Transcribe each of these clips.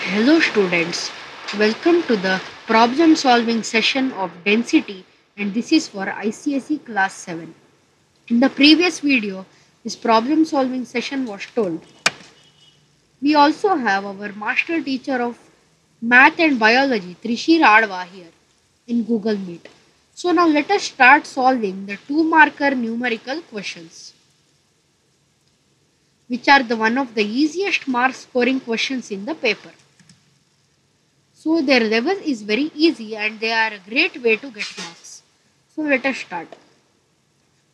Hello students, welcome to the problem solving session of density, and this is for ICSE class 7. In the previous video, this problem solving session was told. We also have our master teacher of math and biology Trishir Adva here in Google Meet. So now let us start solving the 2-marker numerical questions, which are the one of the easiest mark scoring questions in the paper. So their level is very easy and they are a great way to get marks. So let us start.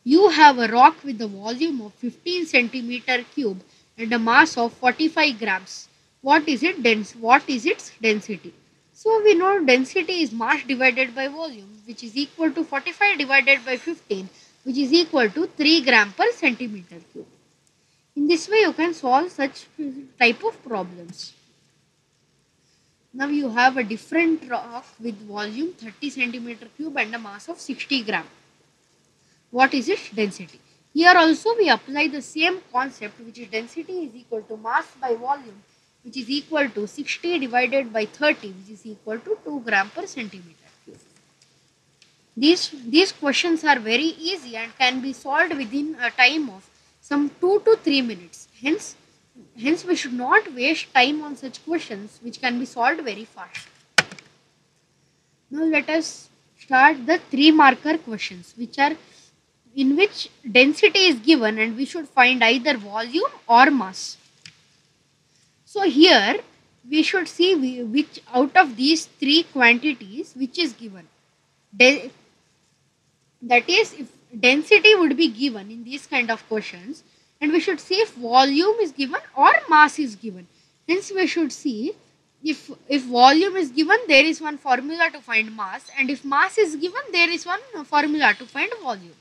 You have a rock with a volume of 15 centimeter cube and a mass of 45 grams. What is it dense? What is its density? So we know density is mass divided by volume, which is equal to 45 divided by 15, which is equal to 3 gram per centimeter cube. In this way you can solve such type of problems. Now you have a different rock with volume 30 centimeter cube and a mass of 60 gram. What is its density? Here also we apply the same concept, which is density is equal to mass by volume, which is equal to 60 divided by 30, which is equal to 2 gram per centimeter cube. These questions are very easy and can be solved within a time of some 2 to 3 minutes. Hence we should not waste time on such questions which can be solved very fast. Now let us start the 3-marker questions, which are in which density is given and we should find either volume or mass. So here we should see which out of these three quantities which is given. That is, if density would be given in these kind of questions, and we should see if volume is given or mass is given. Hence we should see if volume is given, there is one formula to find mass, and if mass is given, there is one formula to find volume.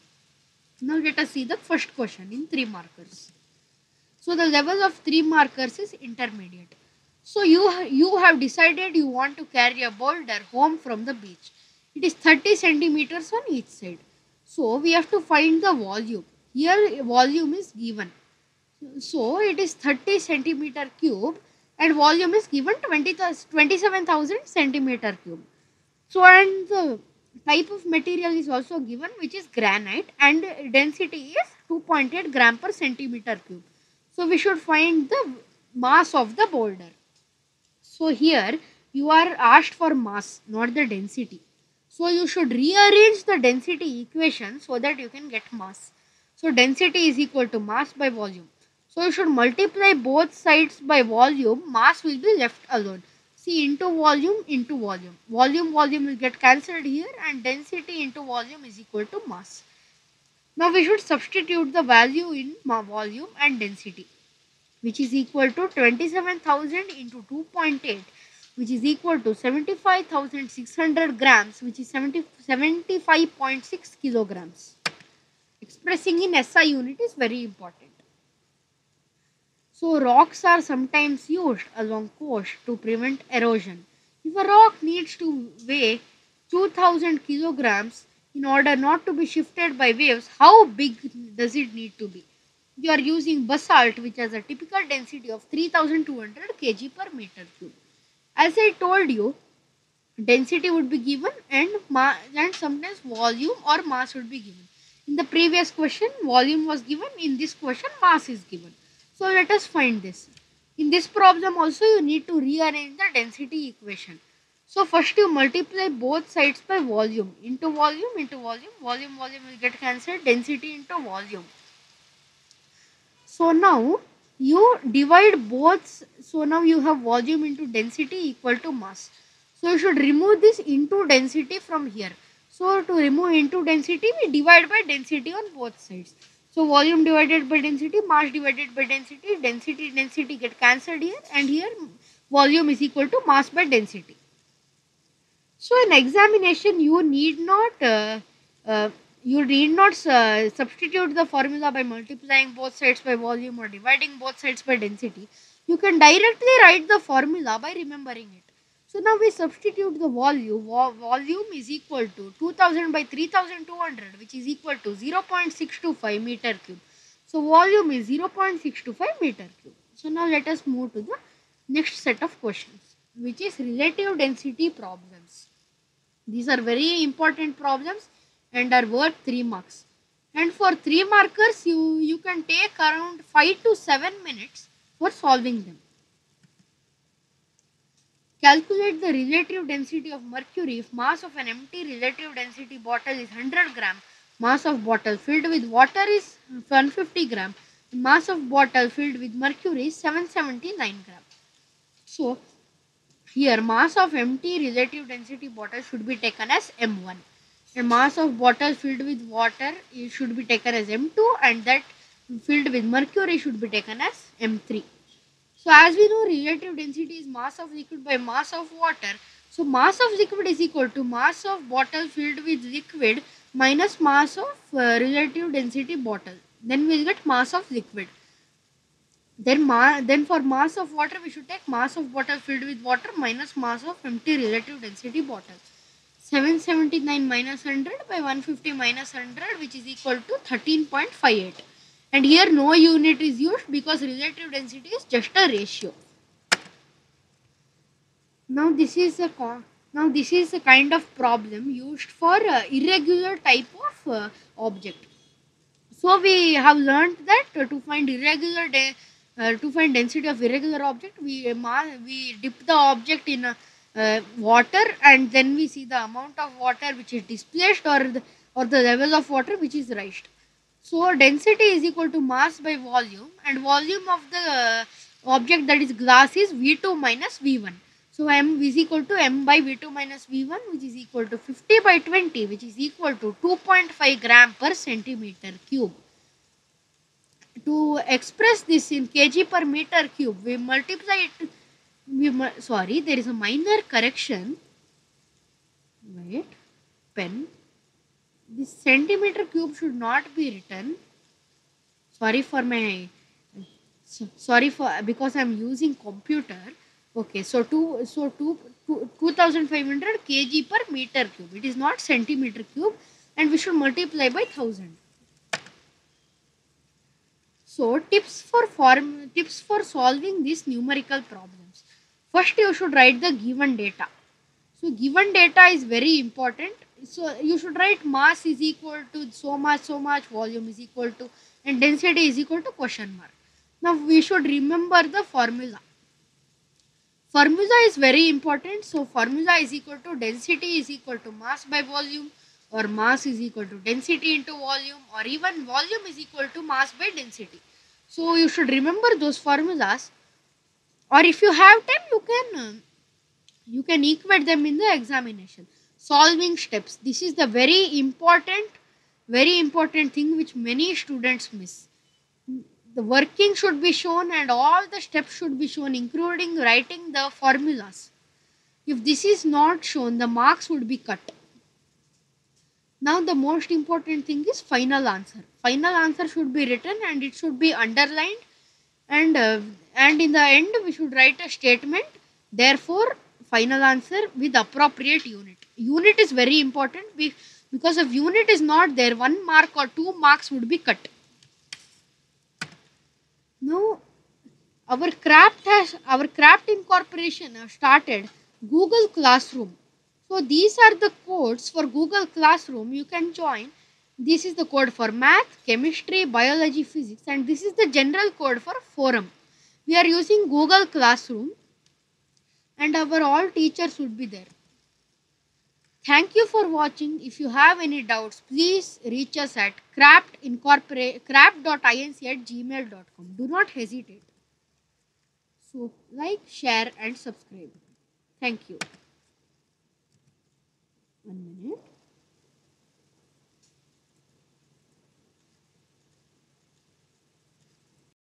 Now let us see the first question in 3 markers. So the level of 3 markers is intermediate. So you have decided you want to carry a boulder home from the beach. It is 30 centimeters on each side. So we have to find the volume. Here volume is given. So it is 30 centimeter cube and volume is given 27,000 centimeter cube. So and the type of material is also given, which is granite, and density is 2.8 gram per centimeter cube. So we should find the mass of the boulder. So here you are asked for mass, not the density. So you should rearrange the density equation so that you can get mass. So density is equal to mass by volume. So you should multiply both sides by volume. Mass will be left alone. See, into volume into volume. Volume will get cancelled here, and density into volume is equal to mass. Now we should substitute the value in volume and density, which is equal to 27,000 into 2.8, which is equal to 75,600 grams, which is 75.6 kilograms. Expressing in SI unit is very important. So rocks are sometimes used along coast to prevent erosion. If a rock needs to weigh 2000 kilograms in order not to be shifted by waves, how big does it need to be? You are using basalt, which has a typical density of 3200 kg per meter cube. As I told you, density would be given and sometimes volume or mass would be given. In the previous question, volume was given. In this question, mass is given. So let us find this. In this problem also, you need to rearrange the density equation. So first you multiply both sides by volume. Into volume into volume. Volume will get cancelled. Density into volume. So now you divide both. So now you have volume into density equal to mass. So you should remove this into density from here. So to remove into density, we divide by density on both sides. So volume divided by density, mass divided by density, density get cancelled here, and here volume is equal to mass by density. So in examination, you need not substitute the formula by multiplying both sides by volume or dividing both sides by density. You can directly write the formula by remembering it. So now we substitute the volume. Volume is equal to 2000 by 3200, which is equal to 0.625 meter cube. So volume is 0.625 meter cube. So now let us move to the next set of questions. which is relative density problems. These are very important problems and are worth 3 marks. And for 3 markers, you can take around 5 to 7 minutes for solving them. Calculate the relative density of mercury if mass of an empty relative density bottle is 100 gram. Mass of bottle filled with water is 150 gram. Mass of bottle filled with mercury is 779 gram. So here mass of empty relative density bottle should be taken as M1. And mass of bottle filled with water should be taken as M2, and that filled with mercury should be taken as M3. So as we know, relative density is mass of liquid by mass of water. So mass of liquid is equal to mass of bottle filled with liquid minus mass of relative density bottle. Then we will get mass of liquid. Then for mass of water, we should take mass of bottle filled with water minus mass of empty relative density bottle. 779 minus 100 by 150 minus 100, which is equal to 13.58. And here no unit is used because relative density is just a ratio. Now this is a kind of problem used for irregular type of object. So we have learned that to find density of irregular object, we dip the object in water, and then we see the amount of water which is displaced or the level of water which is raised. So density is equal to mass by volume, and volume of the object, that is glass, is V2 minus V1. So M is equal to M by V2 minus V1, which is equal to 50 by 20, which is equal to 2.5 gram per centimeter cube. To express this in kg per meter cube, we multiply it. Sorry, there is a minor correction. Wait, pen. This centimeter cube should not be written. Because I am using computer. Okay, so 2500 kg per meter cube. It is not centimeter cube, and we should multiply by 1000. So tips for solving these numerical problems. First, you should write the given data. So given data is very important. So you should write mass is equal to so much, volume is equal to, and density is equal to question mark. Now we should remember the formula. Formula is very important. So formula is equal to density is equal to mass by volume, or mass is equal to density into volume, or even volume is equal to mass by density. So you should remember those formulas, or if you have time, you can equate them in the examination. Solving steps. This is the very important thing which many students miss. The working should be shown and all the steps should be shown, including writing the formulas. If this is not shown, the marks would be cut. Now the most important thing is final answer. Final answer should be written and it should be underlined, and in the end we should write a statement. Therefore, final answer with appropriate unit. Unit is very important because if unit is not there, 1 mark or 2 marks would be cut. Now our craft incorporation has started Google Classroom. So these are the codes for Google Classroom. You can join. This is the code for math, chemistry, biology, physics, and this is the general code for forum. We are using Google Classroom, and our all teachers would be there. Thank you for watching. If you have any doubts, please reach us at craft.inc@gmail.com. Do not hesitate. So like, share and subscribe. Thank you.